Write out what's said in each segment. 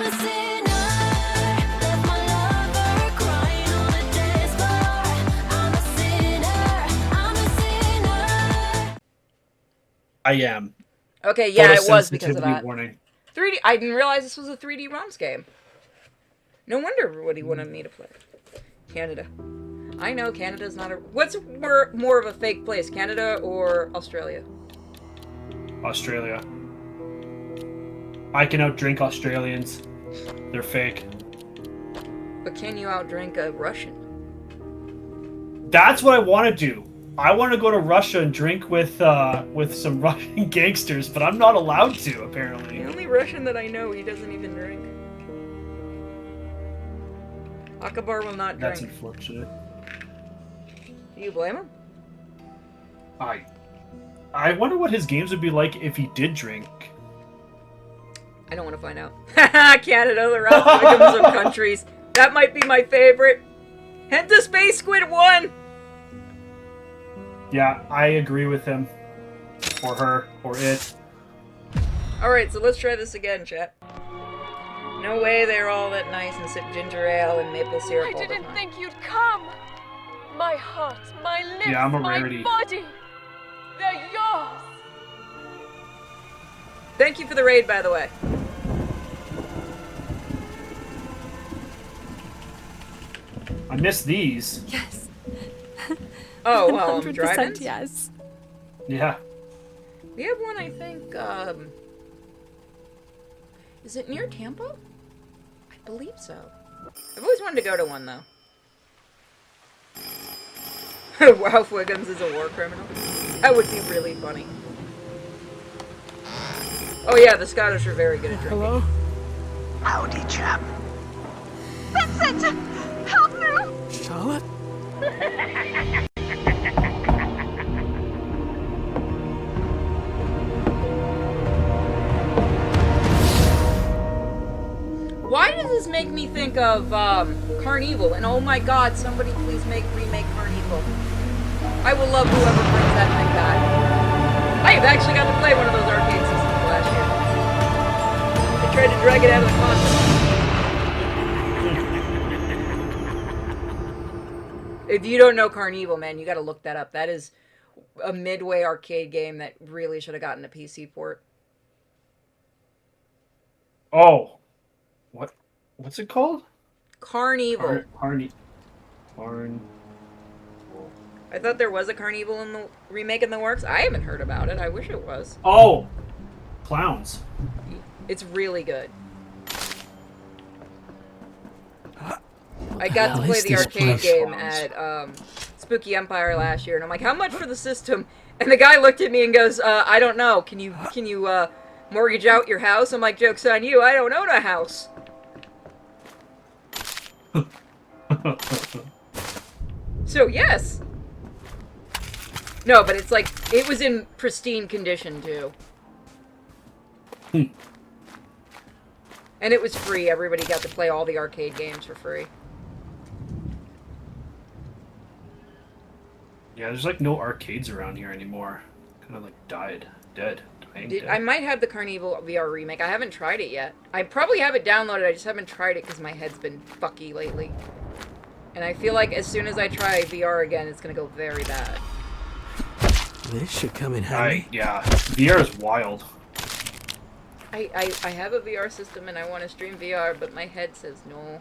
a sinner, left my lover crying on the dance floor. I'm a sinner, I'm a sinner. I am. Okay, yeah, it was because of Photosensitivity that. warning. 3D. I didn't realize this was a 3D ROMs game. No wonder what he wanted me to play. Canada. I know Canada's not a. What's more of a fake place, Canada or Australia? Australia. I can outdrink Australians. They're fake. But can you outdrink a Russian? That's what I want to do. I want to go to Russia and drink with some Russian gangsters, but I'm not allowed to, apparently. The only Russian that I know, he doesn't even drink. Akabar will not drink. That's unfortunate. Do you blame him? I wonder what his games would be like if he did drink. I don't want to find out. Canada, the Ralph Wiggums of countries. That might be my favorite. Head to Space Squid 1! Yeah, I agree with him. Or her. Or it. Alright, so let's try this again, chat. No way they're all that nice and sip ginger ale and maple syrup I all the didn't time. think you'd come. My heart, my lips, Yeah, I'm a my rarity. body. They're yours. Thank you for the raid, by the way. I miss these. Yes. Oh, well, 100% drive-ins? yes. Yeah. We have one, I think, is it near Tampa? I believe so. I've always wanted to go to one, though. Ralph Wiggums is a war criminal? That would be really funny. Oh yeah, the Scottish are very good at drinking. Hello? Howdy, chap. Vincent, help me. Charlotte? Why does this make me think of Carnival? And oh my god, somebody please remake Carnival. I will love whoever brings that thing back. I've actually got to play one of those arcade systems last year. They tried to drag it out of the console. If you don't know Carnival, man, you gotta look that up. That is a midway arcade game that really should have gotten a PC port. Oh. What's it called? Carnival. Carn. I thought there was a Carnival in the remake in the works. I haven't heard about it. I wish it was. Oh. Clowns. It's really good. I got to play the arcade game at Spooky Empire last year, and I'm like, "How much for the system?" And the guy looked at me and goes, "I don't know. Can you mortgage out your house?" I'm like, "Joke's on you. I don't own a house." So yes. No, but it's like it was in pristine condition too. And it was free. Everybody got to play all the arcade games for free. Yeah, there's like no arcades around here anymore. Kind of like dying dead. I might have the Carnival VR remake. I haven't tried it yet. I probably have it downloaded. I just haven't tried it because my head's been fucky lately. And I feel like as soon as I try VR again, it's gonna go very bad. This should come in handy. Yeah, VR is wild. I have a VR system and I want to stream VR, but my head says no.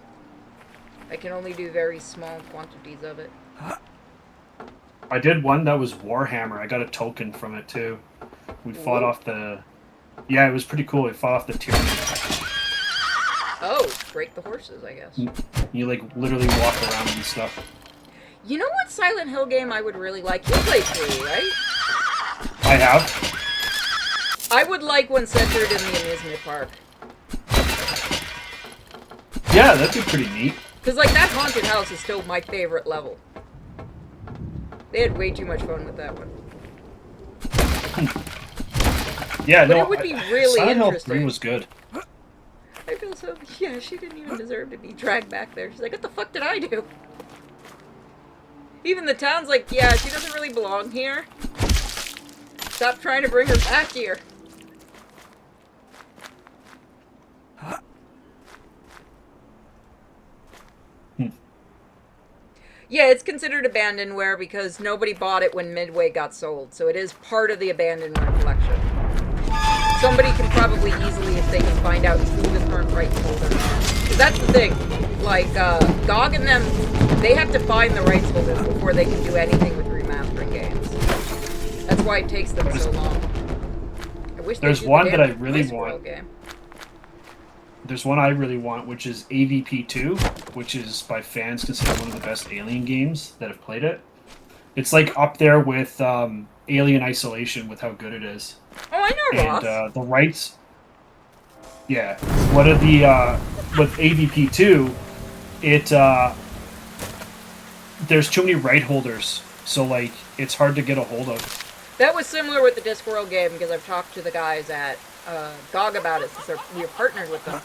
I can only do very small quantities of it. I did one that was Warhammer. I got a token from it too. We fought off the... Yeah, it was pretty cool. We fought off the tyranny. Oh, break the horses, I guess. You like literally walk around and stuff. You know what Silent Hill game I would really like? You play 3, right? I have. I would like one centered in the amusement park. Yeah, that'd be pretty neat. Because, like, that haunted house is still my favorite level. They had way too much fun with that one. Yeah, But no, it would be really Silent Hill interesting. 3 was good. I feel so... Yeah, she didn't even deserve to be dragged back there. She's like, what the fuck did I do? Even the town's like, yeah, she doesn't really belong here. Stop trying to bring her back here. Yeah, it's considered abandonware because nobody bought it when Midway got sold, so it is part of the abandonware collection. Somebody can probably easily, if they can find out who the current rights holder is. Because that's the thing. Like, GOG and them, they have to find the rights holders before they can do anything with remastering games. That's why it takes them so long. I wish There's they'd do one the that I damn really Discworld want. game. There's one I really want, which is AVP2, which is by fans considered one of the best Alien games that have played it. It's like up there with Alien Isolation with how good it is. Oh, I know Ross. And the rights. Yeah, what are the with AVP2? It there's too many right holders, so like it's hard to get a hold of. That was similar with the Discworld game because I've talked to the guys at GOG about it since we were partnered with them.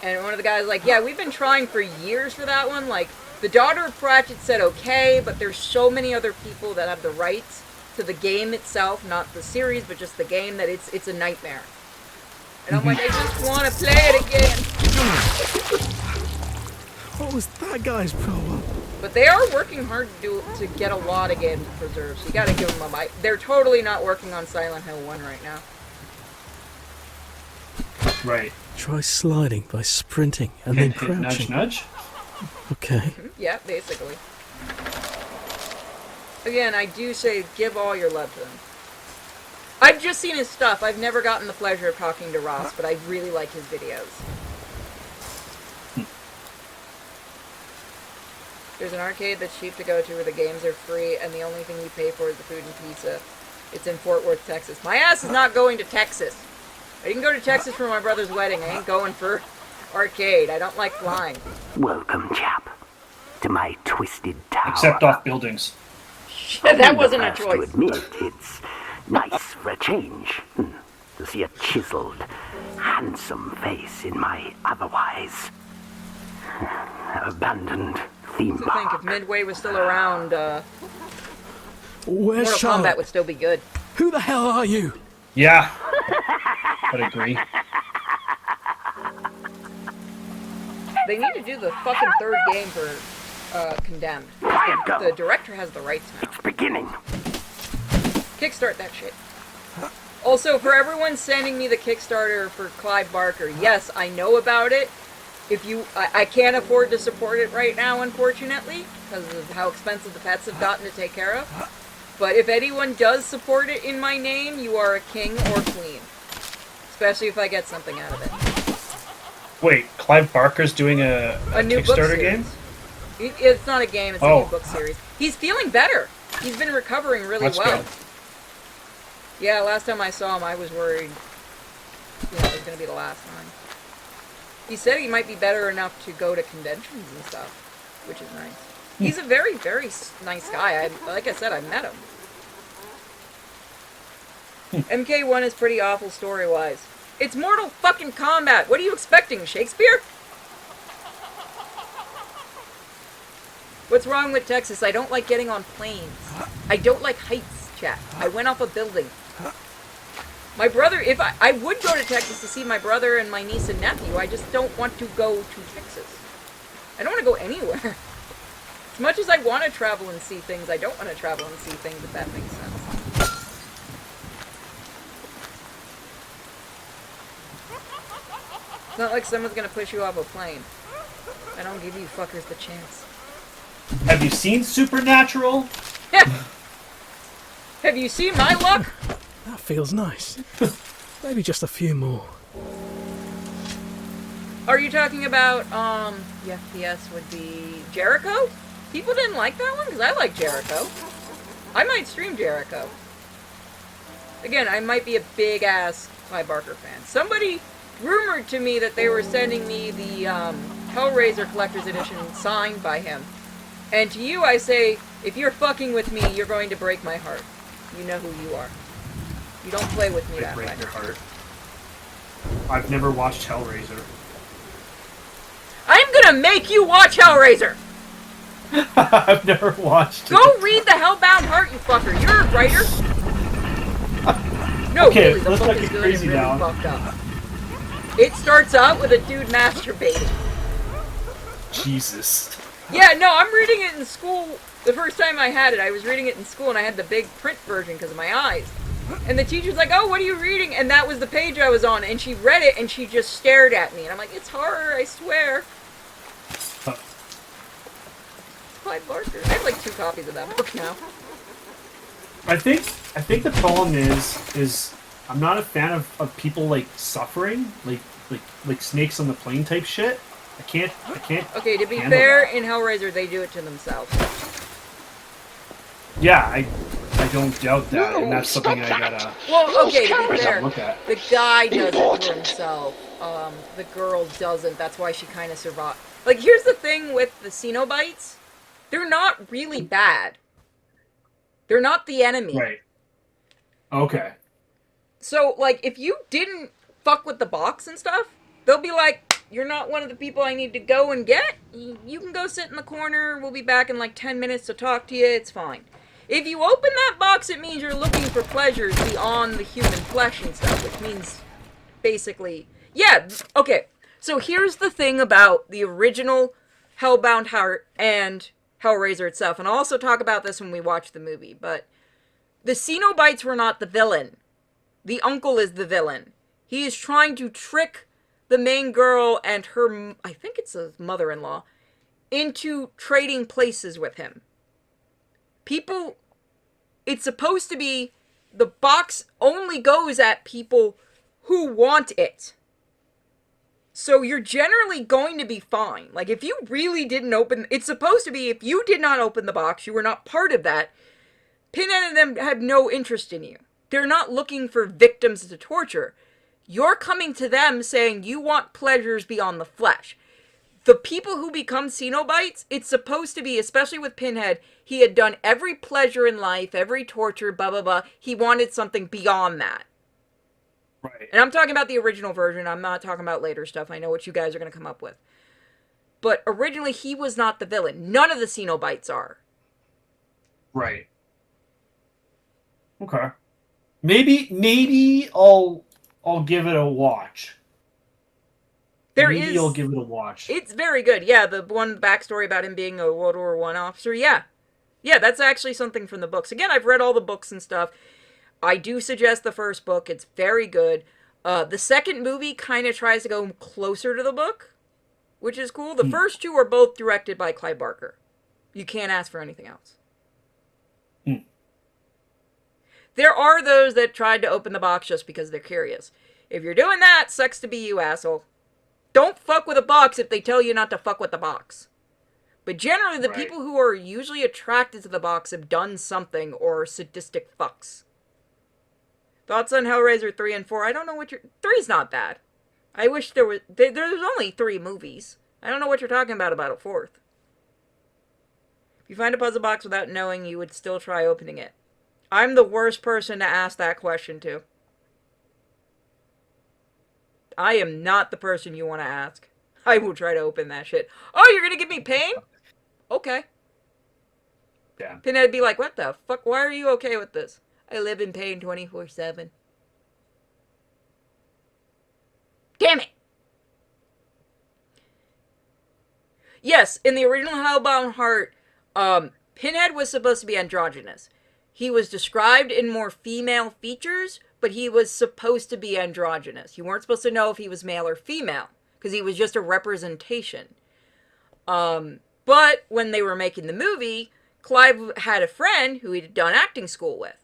And one of the guys was like, yeah, we've been trying for years for that one. Like, the daughter of Pratchett said okay, but there's so many other people that have the rights to the game itself, not the series, but just the game, that it's a nightmare. And I'm like, I just want to play it again. What was that guy's problem? But they are working hard to get a lot of games preserved, so you gotta give them a mic. They're totally not working on Silent Hill 1 right now. Right. Try sliding by sprinting and then Hit, nudge, crouching. nudge. Okay. Yeah, basically. Again, I do say give all your love to them. I've just seen his stuff. I've never gotten the pleasure of talking to Ross, but I really like his videos. There's an arcade that's cheap to go to where the games are free and the only thing you pay for is the food and pizza. It's in Fort Worth, Texas. My ass is not going to Texas. I didn't go to Texas for my brother's wedding. I ain't going for arcade. I don't like flying. Welcome, chap, to my twisted tower. Except off buildings. That wasn't a First choice. To admit, it's nice for a change to see a chiseled, handsome face in my otherwise abandoned theme So think if park. Midway was still around, Where's Mortal Charlotte? Kombat would still be good. Who the hell are you? Yeah. I'd agree. They need to do the fucking third game for Condemned. The director has the rights now. It's beginning. Kickstart that shit. Also, for everyone sending me the Kickstarter for Clive Barker, yes, I know about it. If you, I can't afford to support it right now, unfortunately, because of how expensive the pets have gotten to take care of. But if anyone does support it in my name, you are a king or queen. Especially if I get something out of it. Wait, Clive Barker's doing a new book Kickstarter series. game? It's not a game, it's a Oh. new book series. He's feeling better. He's been recovering really That's well. good. Yeah, last time I saw him, I was worried it was going to be the last time. He said he might be better enough to go to conventions and stuff, which is nice. He's a very, very nice guy. Like I said, I met him. MK1 is pretty awful story-wise. It's Mortal fucking Kombat. What are you expecting, Shakespeare? What's wrong with Texas? I don't like getting on planes. I don't like heights, chat. I went off a building. My brother, if I would go to Texas to see my brother and my niece and nephew, I just don't want to go to Texas. I don't want to go anywhere. As much as I want to travel and see things, I don't want to travel and see things, if that makes sense. It's not like someone's going to push you off a plane. I don't give you fuckers the chance. Have you seen Supernatural? Have you seen my luck? That feels nice. Maybe just a few more. Are you talking about, the FPS would be Jericho? People didn't like that one? Because I like Jericho. I might stream Jericho. Again, I might be a big-ass Clive Barker fan. Somebody rumored to me that they were sending me the Hellraiser Collector's Edition signed by him. And to you, I say, if you're fucking with me, you're going to break my heart. You know who you are. You don't play with me They that way. break your heart. I've never watched Hellraiser. I'm gonna make you watch Hellraiser! I've never watched it. Go read the Hellbound Heart, you fucker. You're a writer. No, Okay, really, the let's book not is get good crazy and really now. fucked up. It starts out with a dude masturbating. Jesus. Yeah, no, I'm reading it in school. The first time I had it, I was reading it in school, and I had the big print version because of my eyes. And the teacher's like, "Oh, what are you reading?" And that was the page I was on, and she read it, and she just stared at me, and I'm like, "It's horror, I swear." Huh. Clive Barker. I have like 2 copies of that book now. I think the problem is I'm not a fan of people like suffering, like snakes on the plane type shit. I can't. Okay, to be handle fair, that. in Hellraiser, they do it to themselves. Yeah, I don't doubt that, and that's something I gotta Well, okay, to be gotta fair, look at. the guy does it to himself. The girl doesn't. That's why she kind of survived. Like, here's the thing with the Cenobites. They're not really bad. They're not the enemy. Right. Okay. So, like, if you didn't fuck with the box and stuff, they'll be like, "You're not one of the people I need to go and get. You can go sit in the corner. We'll be back in like 10 minutes to talk to you. It's fine." If you open that box, it means you're looking for pleasures beyond the human flesh and stuff, which means basically, yeah, okay. So here's the thing about the original Hellbound Heart and Hellraiser itself, and I'll also talk about this when we watch the movie, but the Cenobites were not the villain. The uncle is the villain. He is trying to trick the main girl and her, I think it's a mother-in-law, into trading places with him. People, it's supposed to be, the box only goes at people who want it. So you're generally going to be fine. Like, if you really didn't open, it's supposed to be, if you did not open the box, you were not part of that, Pinhead and them have no interest in you. They're not looking for victims to torture. You're coming to them saying you want pleasures beyond the flesh. The people who become Cenobites, it's supposed to be, especially with Pinhead, he had done every pleasure in life, every torture, blah, blah, blah. He wanted something beyond that. Right. And I'm talking about the original version. I'm not talking about later stuff. I know what you guys are going to come up with. But originally, he was not the villain. None of the Cenobites are. Right. Okay. Maybe I'll give it a watch. Maybe I'll give it a watch. It's very good. Yeah, the one backstory about him being a World War I officer. Yeah. Yeah, that's actually something from the books. Again, I've read all the books and stuff. I do suggest the first book. It's very good. The second movie kind of tries to go closer to the book, which is cool. The first 2 are both directed by Clive Barker. You can't ask for anything else. There are those that tried to open the box just because they're curious. If you're doing that, sucks to be you, asshole. Don't fuck with a box if they tell you not to fuck with the box. But generally, the people who are usually attracted to the box have done something or are sadistic fucks. Thoughts on Hellraiser 3 and 4? I don't know what you're... 3's not bad. I wish there was... There's only 3 movies. I don't know what you're talking about a 4th. If you find a puzzle box without knowing, you would still try opening it. I'm the worst person to ask that question to. I am not the person you want to ask. I will try to open that shit. Oh, you're gonna give me pain? Okay. Yeah. Pinhead would be like, what the fuck? Why are you okay with this? I live in pain 24/7. Damn it! Yes, in the original Hellbound Heart, Pinhead was supposed to be androgynous. He was described in more female features, but he was supposed to be androgynous. You weren't supposed to know if he was male or female, because he was just a representation. But when they were making the movie, Clive had a friend who he'd done acting school with.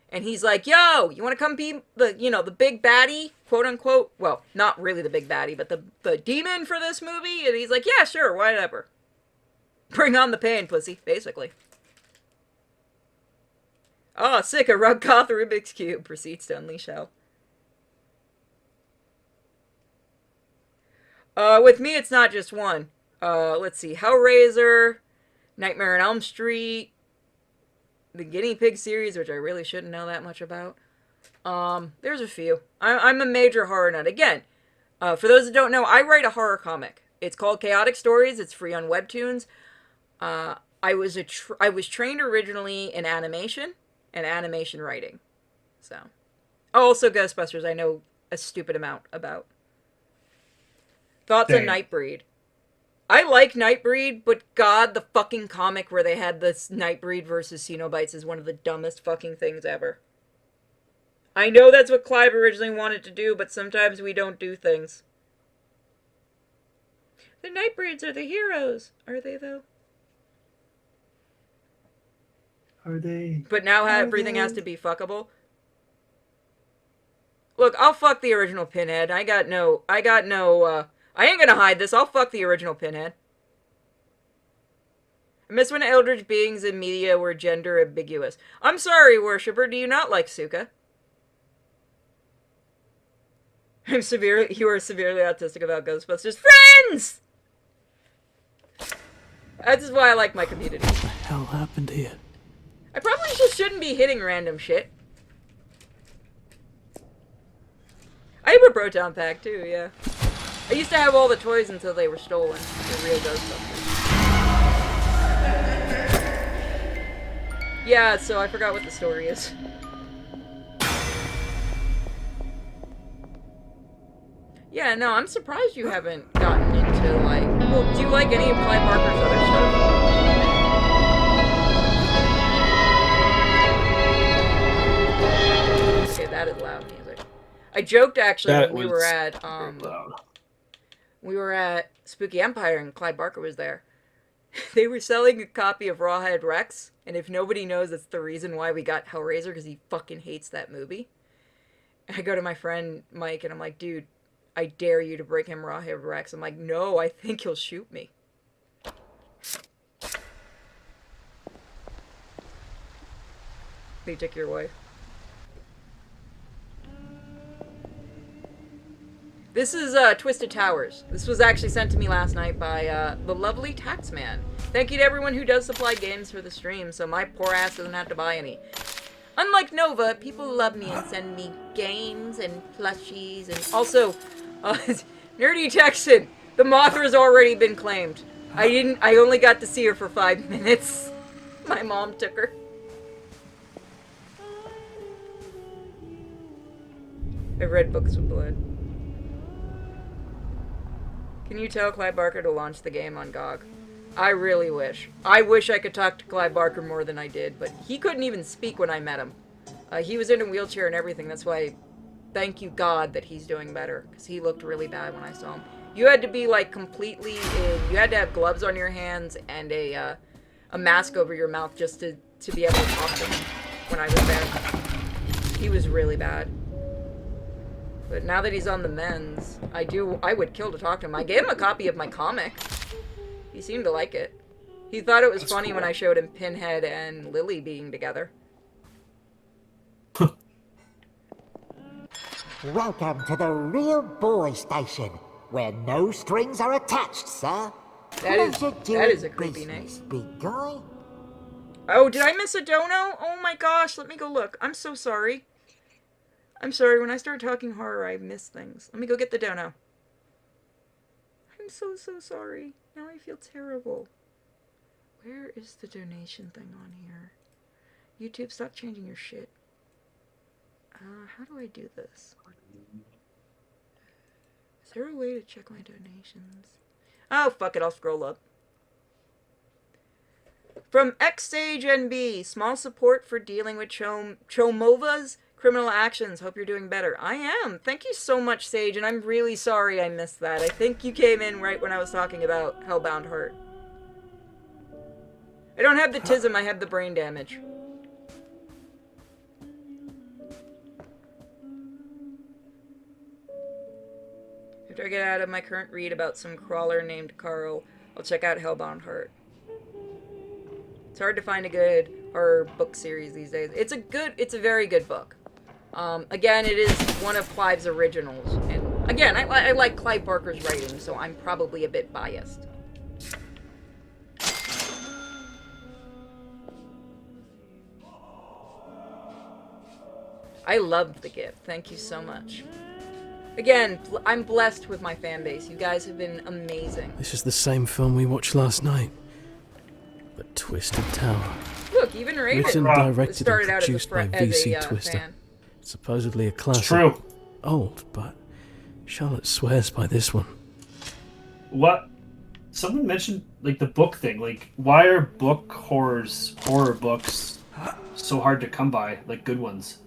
And he's like, yo, you want to come be the big baddie, quote unquote? Well, not really the big baddie, but the demon for this movie? And he's like, yeah, sure, whatever. Bring on the pain, pussy, basically. Oh, sick, a Ruggoth Rubik's Cube proceeds to unleash hell. With me, it's not just one. Let's see, Hellraiser, Nightmare on Elm Street, the Guinea Pig series, which I really shouldn't know that much about. There's a few. I'm a major horror nut. Again, for those that don't know, I write a horror comic. It's called Chaotic Stories. It's free on Webtoons. I was trained originally in animation and animation writing. So, also Ghostbusters, I know a stupid amount about. Thoughts on Dang. Nightbreed? I like Nightbreed, but God, the fucking comic where they had this Nightbreed versus Cenobites is one of the dumbest fucking things ever. I know that's what Clive originally wanted to do, but sometimes we don't do things. The Nightbreeds are the heroes. Are they, though? Are they? But now everything has to be fuckable. Look, I'll fuck the original Pinhead. I ain't gonna hide this. I'll fuck the original Pinhead. I miss when eldritch beings in media were gender ambiguous. I'm sorry, worshipper. Do you not like Suka? You are severely autistic about Ghostbusters. Friends! That's just why I like my community. What the hell happened here? I probably just shouldn't be hitting random shit. I have a Proton Pack too, yeah. I used to have all the toys until they were stolen. The real Ghostbusters. Yeah, so I forgot what the story is. Yeah, no, I'm surprised you haven't gotten into, like... Well, do you like any of Clive Barker's other stuff? Okay, that is loud music. I joked, actually, That when we were at Spooky Empire and Clive Barker was there. They were selling a copy of Rawhead Rex, and if nobody knows, that's the reason why we got Hellraiser, because he fucking hates that movie. I go to my friend Mike, and I'm like, dude, I dare you to bring him Rawhead Rex. I'm like, no, I think he'll shoot me. They took your wife. This is Twisted Towers. This was actually sent to me last night by the lovely Taxman. Thank you to everyone who does supply games for the stream, so my poor ass doesn't have to buy any. Unlike Nova, people love me and send me games and plushies and also, Nerdy Texan, the Mothra's already been claimed. I only got to see her for 5 minutes. My mom took her. I've read books with blood. Can you tell Clive Barker to launch the game on GOG? I really wish. I wish I could talk to Clive Barker more than I did, but he couldn't even speak when I met him. He was in a wheelchair and everything. That's why, thank you God that he's doing better, because he looked really bad when I saw him. You had to be like completely you had to have gloves on your hands and a mask over your mouth just to be able to talk to him when I was there. He was really bad. But now that he's on the mends, I would kill to talk to him. I gave him a copy of my comic. He seemed to like it. He thought it was funny when I showed him Pinhead and Lily being together. Welcome to the Real Boy Station, where no strings are attached, sir. That is a creepy name. Big guy. Oh, did I miss a dono? Oh my gosh, let me go look. I'm so sorry. I'm sorry, when I start talking horror, I miss things. Let me go get the dono. I'm so sorry. Now I feel terrible. Where is the donation thing on here? YouTube, stop changing your shit. How do I do this? Is there a way to check my donations? Oh, fuck it, I'll scroll up. From XStage NB, small support for dealing with Chomova's criminal actions. Hope you're doing better. I am. Thank you so much, Sage, and I'm really sorry I missed that. I think you came in right when I was talking about Hellbound Heart. I don't have the tism, I have the brain damage. After I get out of my current read about some crawler named Carl, I'll check out Hellbound Heart. It's hard to find a good horror book series these days. It's a very good book. Again, it is one of Clive's originals. And again, I like Clive Barker's writing, so I'm probably a bit biased. I loved the gift. Thank you so much. Again, I'm blessed with my fan base. You guys have been amazing. This is the same film we watched last night. But Twisted Tower. Look, even Raven Written, directed, started and out produced by as VC a Twister. fan. Supposedly a classic. True. Old, but Charlotte swears by this one. What? someone mentioned like the book thing. Like, why are horror books so hard to come by? Like good ones.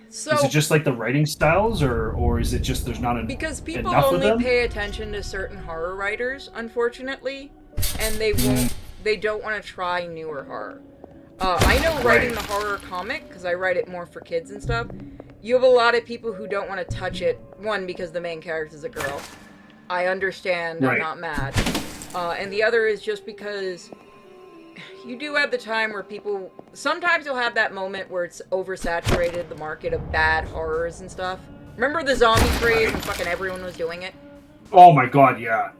So Is it just like the writing styles, or is it just there's not because people enough of only them? pay attention to certain horror writers, unfortunately, and they won't. They don't want to try newer horror. I know writing the horror comic because I write it more for kids and stuff. You have a lot of people who don't want to touch it. One, because the main character is a girl. I understand. I'm Right. not mad. And the other is just because you do have the time where people... Sometimes you'll have that moment where it's oversaturated, the market of bad horrors and stuff. Remember the zombie craze when fucking everyone was doing it? Oh my god, yeah.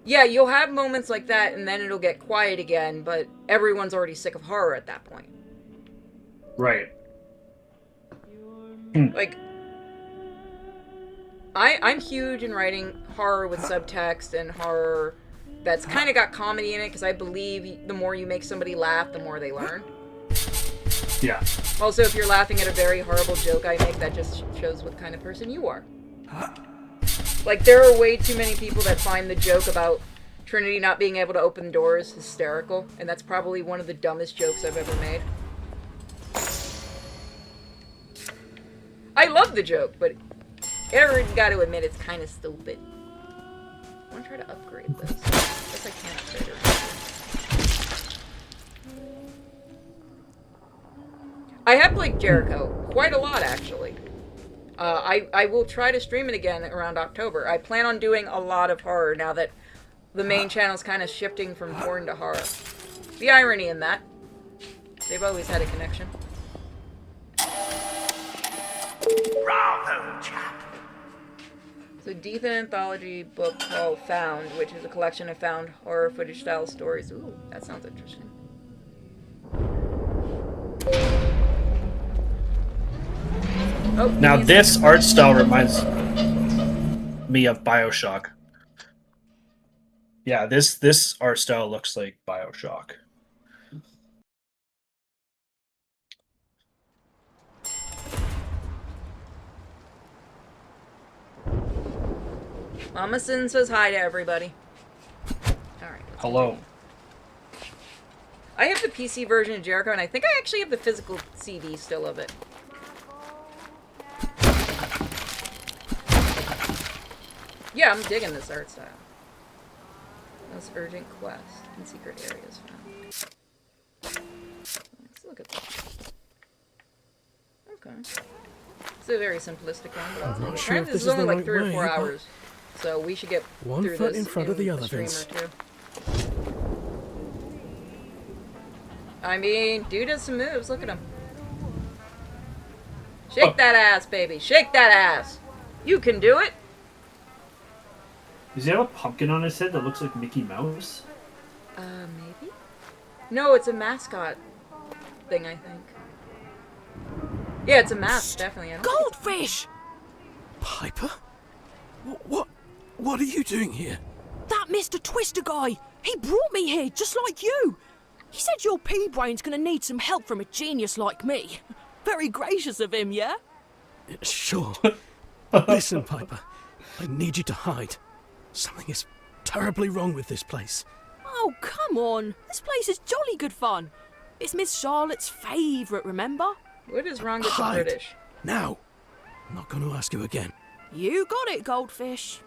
Yeah, you'll have moments like that, and then it'll get quiet again, but everyone's already sick of horror at that point. Right. Like, I'm huge in writing horror with subtext and horror that's kind of got comedy in it, because I believe the more you make somebody laugh, the more they learn. Yeah. Also, if you're laughing at a very horrible joke I make, that just shows what kind of person you are. Like, there are way too many people that find the joke about Trinity not being able to open doors hysterical, and that's probably one of the dumbest jokes I've ever made. I love the joke, but everyone's got to admit it's kind of stupid. I want to try to upgrade this. I guess I can't upgrade it. I have played Jericho quite a lot, actually. I will try to stream it again around October. I plan on doing a lot of horror now that the main channel's kind of shifting from porn to horror. The irony in that. They've always had a connection. Bravo, chap. It's a decent anthology book called Found, which is a collection of found horror footage style stories. Ooh, that sounds interesting. Oh, Now give me a this second. art style reminds me of BioShock. Yeah, this art style looks like BioShock. Mama Sin says hi to everybody. Alright. Hello. I have the PC version of Jericho, and I think I actually have the physical CD still of it. Yeah, I'm digging this art style. Most urgent quest and secret areas found. Let's look at that. Okay. It's a very simplistic one, but I'll take it. not sure if Apparently this this is is only the like right 3 or way, 4 but- hours. So we should get One through foot this in front of the a other, stream Vince. or two. I mean, dude has some moves. Look at him. Shake that ass, baby. Shake that ass. You can do it. Does he have a pumpkin on his head that looks like Mickey Mouse? Maybe? No, it's a mascot thing, I think. Yeah, it's a mask, definitely. I don't think Goldfish! Piper? What are you doing here? That Mr. Twister guy! He brought me here just like you! He said your pea-brain's gonna need some help from a genius like me. Very gracious of him, yeah? Sure. Listen, Piper. I need you to hide. Something is terribly wrong with this place. Oh, come on. This place is jolly good fun. It's Miss Charlotte's favourite, remember? What is wrong with the Hide. British? Now. I'm not going to ask you again. You got it, Goldfish.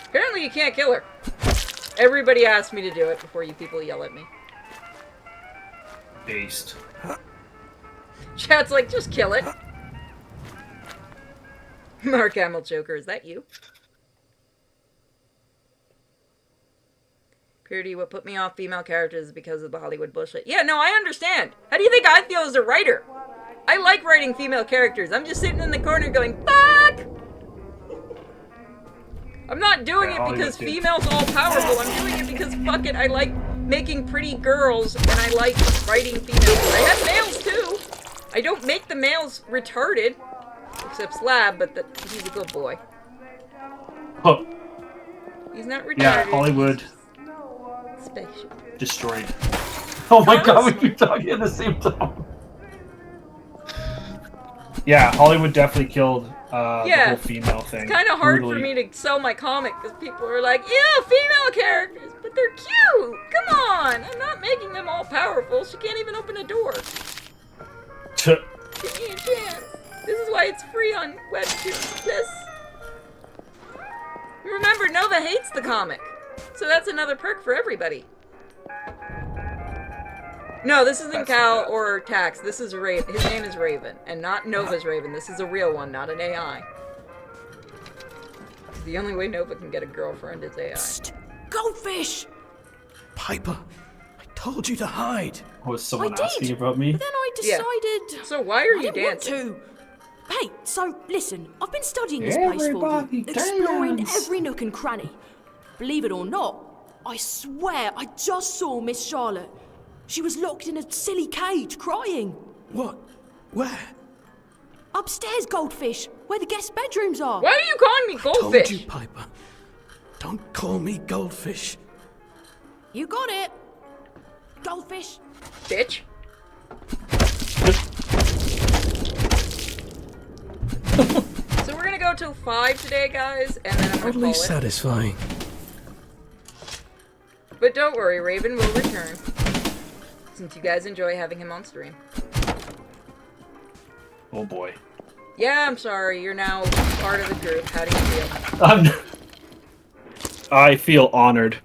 Apparently you can't kill her. Everybody asked me to do it before you people yell at me. Based. Chat's like, just kill it. Mark Hamill Joker, is that you? Purity, what put me off female characters is because of the Hollywood bullshit. Yeah, no, I understand. How do you think I feel as a writer? I like writing female characters. I'm just sitting in the corner going, fuck! I'm not doing Yeah, it because Hollywood, too. females all powerful. I'm doing it because, fuck it, I like making pretty girls, and I like writing females. I have males, too. I don't make the males retarded. Except Slab, but he's a good boy. Oh, He's not retarded. yeah, Hollywood He's special. destroyed. Oh my god, we keep talking at the same time. Yeah, Hollywood definitely killed the Yeah. whole female thing. It's kind of hard Brutally. for me to sell my comic because people are like, "Yeah, female characters, but they're cute. Come on, I'm not making them all powerful. She can't even open a door. Give me a chance. This is why it's free on Webtoon. This. Remember, Nova hates the comic, so that's another perk for everybody. No, this isn't That's Cal bad. or Tax. This is Raven. His name is Raven, and not Nova's Raven. This is a real one, not an AI. The only way Nova can get a girlfriend is AI. Psst! Goldfish! Piper, I told you to hide. Was someone I did. asking about me? But then I Yeah. decided. So why are I you didn't want dancing? to. Hey, so listen, I've been studying this place for Everybody you, exploring dance. every nook and cranny. Believe it or not, I swear I just saw Miss Charlotte. She was locked in a silly cage, crying. What? Where? Upstairs, Goldfish, where the guest bedrooms are. Why are you calling me Told goldfish? you, Piper. Don't call me Goldfish. You got it. Goldfish. Bitch. So we're gonna go till 5 today, guys, and then I'm gonna Oddly call it. satisfying. But don't worry, Raven will return. Since you guys enjoy having him on stream. Oh boy. Yeah, I'm sorry, you're now part of the group. How do you feel? I feel honored.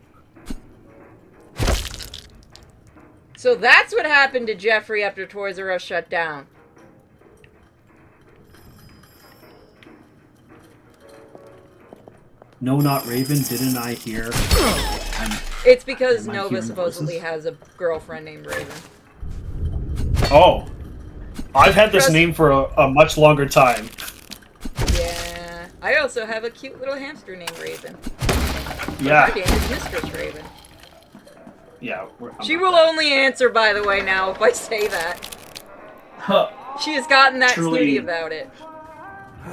So that's what happened to Jeffrey after Toys R Us shut down. No, not Raven. Didn't I hear? It's because Am I Nova hearing supposedly voices? has a girlfriend named Raven. Oh, I've had this Trust- name for a much longer time. Yeah. I also have a cute little hamster named Raven. Yeah, My name is Mistress Raven. yeah. She will only answer, by the way, now if I say that. She has gotten that Truly- snooty about it.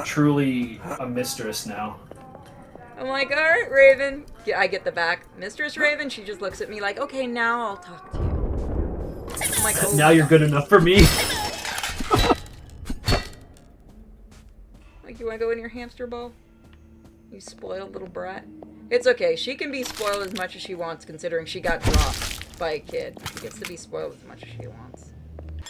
Truly a mistress now. I'm like, alright, Raven. Yeah, I get the back. Mistress Raven, she just looks at me like, okay, now I'll talk to you. I'm like, oh Now my you're God. good enough for me. Like, you wanna go in your hamster ball? You spoiled little brat. It's okay, she can be spoiled as much as she wants, considering she got dropped by a kid. She gets to be spoiled as much as she wants.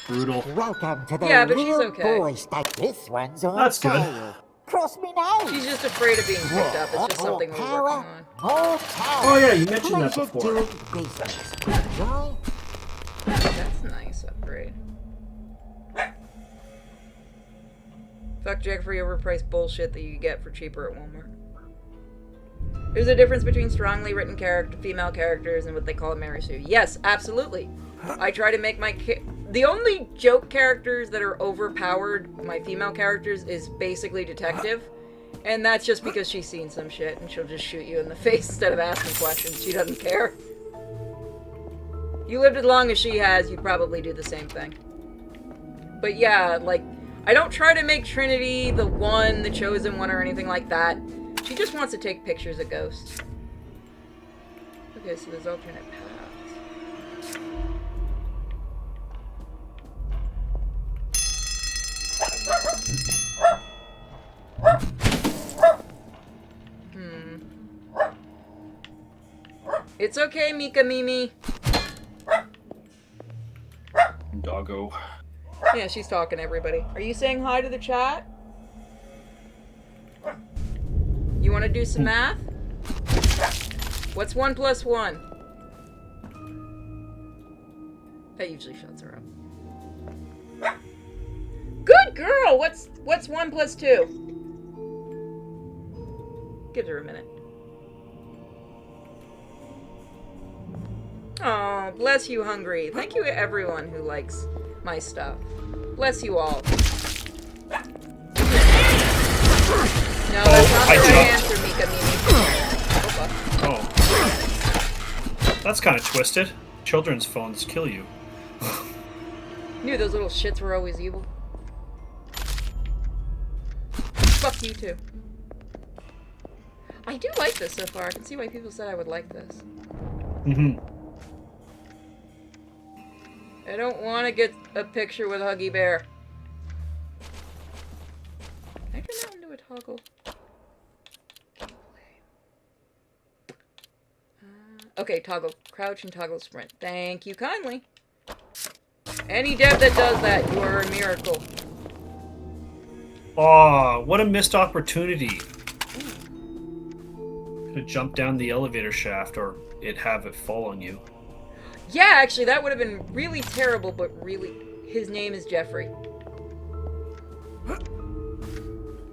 Brutal. Welcome to the Yeah, but she's real okay. boy station. This one's on That's good. sale. Cross me now. She's just afraid of being picked up. It's just something we're Power, working on. more power. Oh yeah, you mentioned that Pleasure before. doing business. Enjoy. That's a nice upgrade. Fuck Jeffrey overpriced bullshit that you get for cheaper at Walmart. There's a difference between strongly written female characters and what they call a Mary Sue. Yes, absolutely. I try to make my the only joke characters that are overpowered, my female characters, is basically Detective. And that's just because she's seen some shit and she'll just shoot you in the face instead of asking questions. She doesn't care. You lived as long as she has, you'd probably do the same thing. But yeah, like, I don't try to make Trinity the one, the chosen one, or anything like that. She just wants to take pictures of ghosts. Okay, so there's alternate paths. It's okay, Mika Mimi. Doggo. Yeah, she's talking to everybody. Are you saying hi to the chat? You want to do some math? What's 1 plus 1? That usually shuts her up. Good girl! What's 1 plus 2? Give her a minute. Oh, bless you, Hungry. Thank you to everyone who likes my stuff. Bless you all. No, that's not I the right jumped. answer, Mika Mimi. Oh, Oh. That's kind of twisted. Children's phones kill you. fuck. Knew those little shits were always evil. Fuck you too. I do like this so far. I can see why people said I would like this. Mm-hmm. I don't want to get a picture with Huggy Bear. Can I turn that into a toggle? Okay, toggle. Crouch and toggle sprint. Thank you kindly. Any dev that does that, you are a miracle. Oh, what a missed opportunity. To jump down the elevator shaft or it have it fall on you. Yeah, actually, that would have been really terrible, but really, his name is Jeffrey.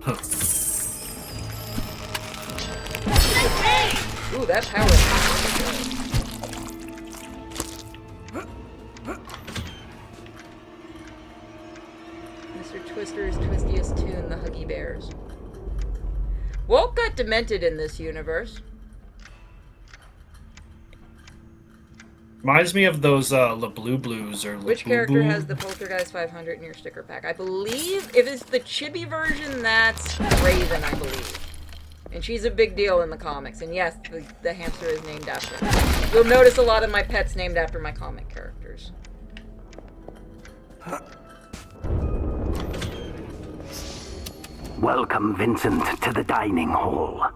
Huh. Ooh, that power. Mr. Twister's twistiest tune, the Huggy Bears. Walt got demented in this universe. Reminds me of those La Blue Blues or Which character has the Poltergeist 500 in your sticker pack? I believe, if it's the chibi version, that's Raven, I believe. And she's a big deal in the comics. And yes, the hamster is named after her. You'll notice a lot of my pets named after my comic characters. Welcome, Vincent, to the dining hall.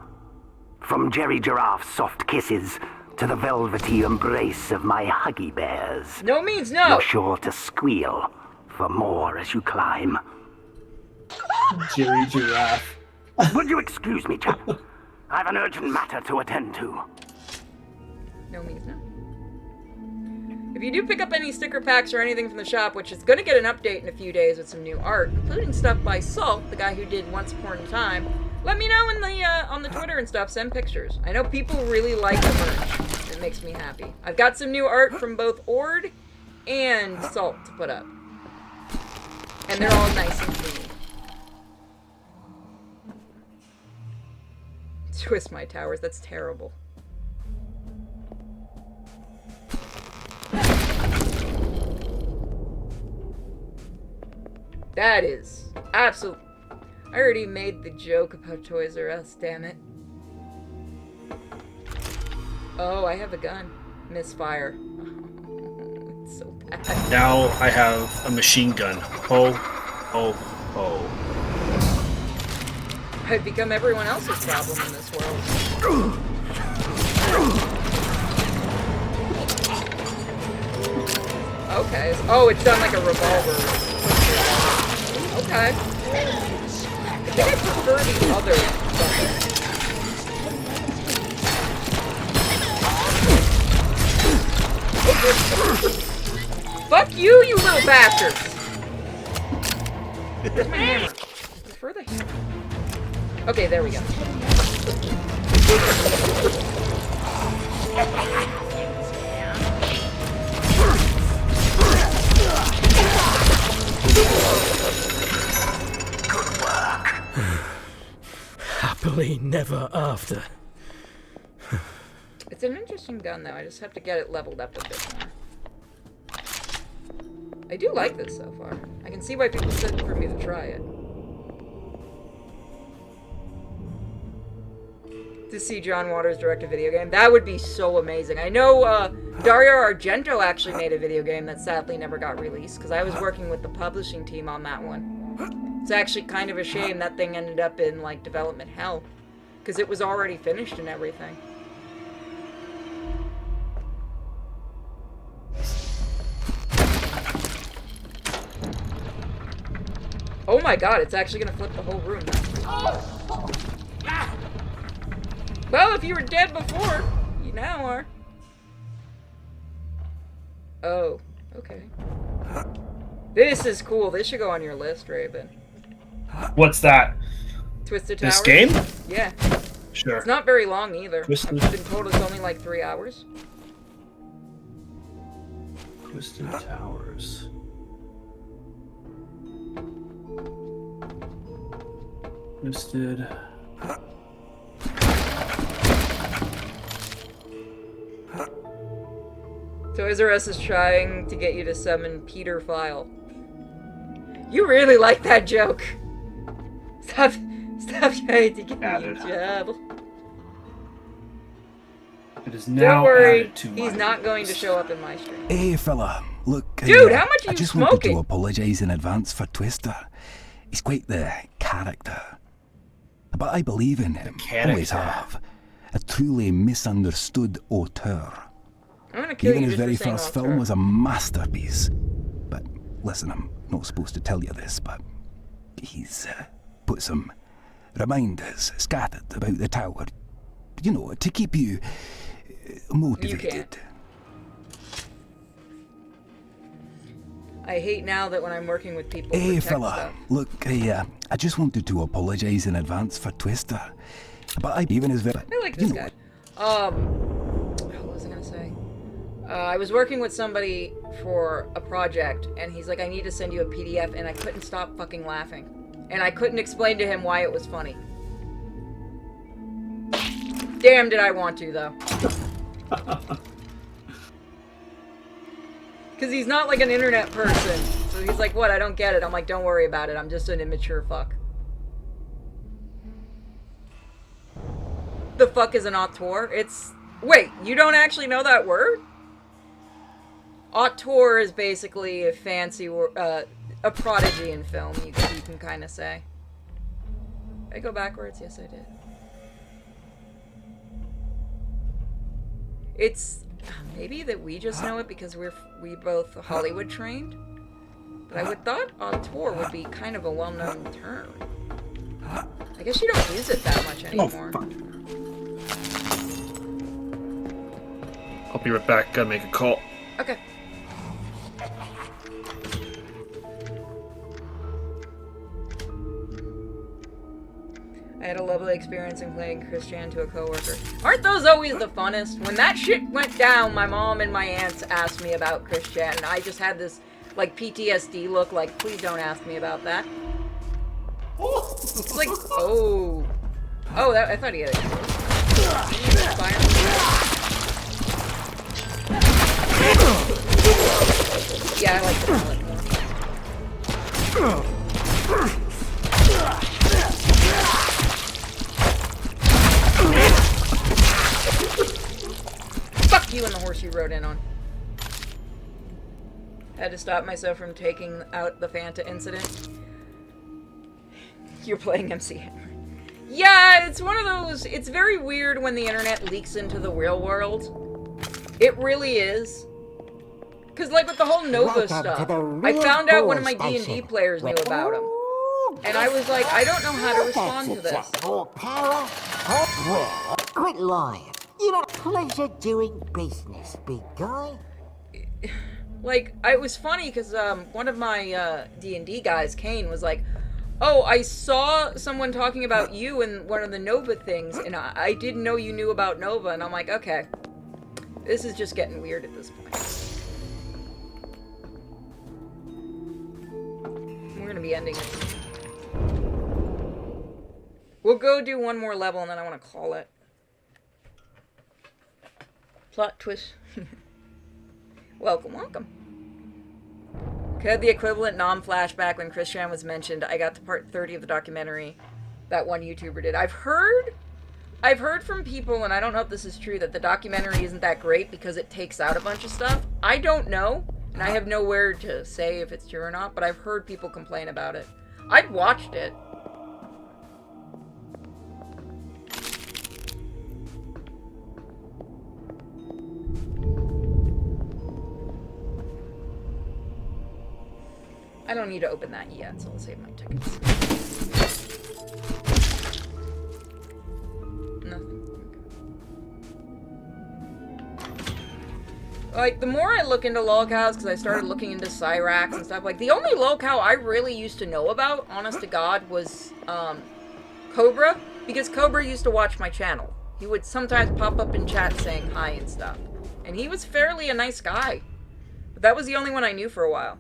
From Jerry Giraffe's soft kisses to the velvety embrace of my Huggy Bears. No means no! You're sure to squeal for more as you climb. Jerry Giraffe. Would you excuse me, chap? I've an urgent matter to attend to. No means no. If you do pick up any sticker packs or anything from the shop, which is going to get an update in a few days with some new art, including stuff by Salt, the guy who did Once Upon a Time, let me know in the on the Twitter and stuff. Send pictures. I know people really like the merch. It makes me happy. I've got some new art from both Ord and Salt to put up. And they're all nice and clean. Twist my towers, that's terrible. That is absolute. I already made the joke about Toys R Us, damn it. Oh, I have a gun. Misfire. Oh, it's so bad. Now I have a machine gun. Oh, oh, oh. I've become everyone else's problem in this world. Okay. Oh, it's done like a revolver. Okay. I think I prefer the other weapon. Fuck you, you little bastards! Where's my hammer? I prefer the hammer. Okay, there we go. Happily never after. It's an interesting gun, though. I just have to get it leveled up a bit more. I do like this so far. I can see why people said for me to try it. To see John Waters direct a video game. That would be so amazing. I know Dario Argento actually made a video game that sadly never got released, because I was working with the publishing team on that one. It's actually kind of a shame that thing ended up in, like, development hell, because it was already finished and everything. Oh my god, it's actually gonna flip the whole room now. Well, if you were dead before, you now are. Oh, okay. This is cool. This should go on your list, Raven. What's that? Twisted Towers? This game? Yeah. Sure. It's not very long either. Twisted- I've been told it's only like 3 hours. Twisted Towers. Twisted. Toys R Us is trying to get you to summon Peter File. You really like that joke. Stop trying to get me Added. a job. It is now Don't worry, added to my he's not going to list. show up in my stream. Hey fella, look. Dude, how much are I you just wanted smoking? to apologise in advance for Twister. He's quite the character. But I believe in him, always have. A truly misunderstood auteur. I'm gonna kill Even you his just for very saying first auteur. film was a masterpiece. But listen, I'm not supposed to tell you this, but he's put some reminders scattered about the tower. You know, to keep you motivated. You can't. I hate now that when I'm working with people. Hey, protect fella. stuff. Look, I just wanted to apologise in advance for Twister. But I even his very. I like this guy. What was I gonna say? I was working with somebody for a project, and he's like, "I need to send you a PDF," and I couldn't stop fucking laughing, and I couldn't explain to him why it was funny. Damn, did I want to though? Because he's not like an internet person, so he's like, "What? I don't get it." I'm like, "Don't worry about it. I'm just an immature fuck." The fuck is an auteur? It's... Wait, you don't actually know that word? Auteur is basically a fancy a prodigy in film, you can kind of say. Did I go backwards? Yes, I did. It's... maybe that we just know it because we both Hollywood trained? But I would thought auteur would be kind of a well-known term. I guess you don't use it that much anymore. Oh, fuck. I'll be right back. Gotta make a call. Okay. I had a lovely experience in playing Christian to a coworker. Aren't those always the funnest? When that shit went down, my mom and my aunts asked me about Christian, and I just had this, like, PTSD look, like, please don't ask me about that. It's like, oh. Oh, that, I thought he had it. Did he inspire me? Yeah, I like the mallet more. Fuck you and the horse you rode in on. Had to stop myself from taking out the Fanta incident. You're playing MC Hammer. Yeah, it's one of those... It's very weird when the internet leaks into the real world. It really is. Because, like, with the whole Nova stuff, I found out one of my D&D players knew about him. And I was like, I don't know how to respond to this. More power, well, quit lying. You had pleasure doing business, big guy. Like, it was funny because one of my D&D guys, Kane, was like, oh, I saw someone talking about you in one of the Nova things, and I didn't know you knew about Nova. And I'm like, okay, this is just getting weird at this point. We're going to be ending it. We'll go do one more level, and then I want to call it. Plot twist. Welcome, welcome. Had the equivalent non-flashback when Christian was mentioned. I got to part 30 of the documentary that one YouTuber did. I've heard from people, and I don't know if this is true, that the documentary isn't that great because it takes out a bunch of stuff. I don't know, and I have nowhere to say if it's true or not, but I've heard people complain about it. I've watched it. I don't need to open that yet, so I'll save my tickets. Nothing. Like, the more I look into lolcows, because I started looking into Cyrax and stuff, like, the only lolcow I really used to know about, honest to God, was, Cobra, because Cobra used to watch my channel. He would sometimes pop up in chat saying hi and stuff. And he was fairly a nice guy. But that was the only one I knew for a while.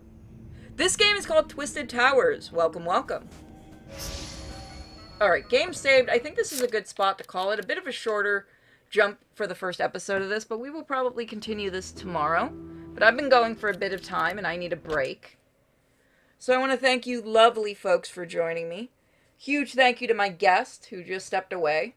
This game is called Twisted Towers. Welcome, welcome. Alright, game saved. I think this is a good spot to call it. A bit of a shorter jump for the first episode of this, but we will probably continue this tomorrow. But I've been going for a bit of time, and I need a break. So I want to thank you lovely folks for joining me. Huge thank you to my guest, who just stepped away.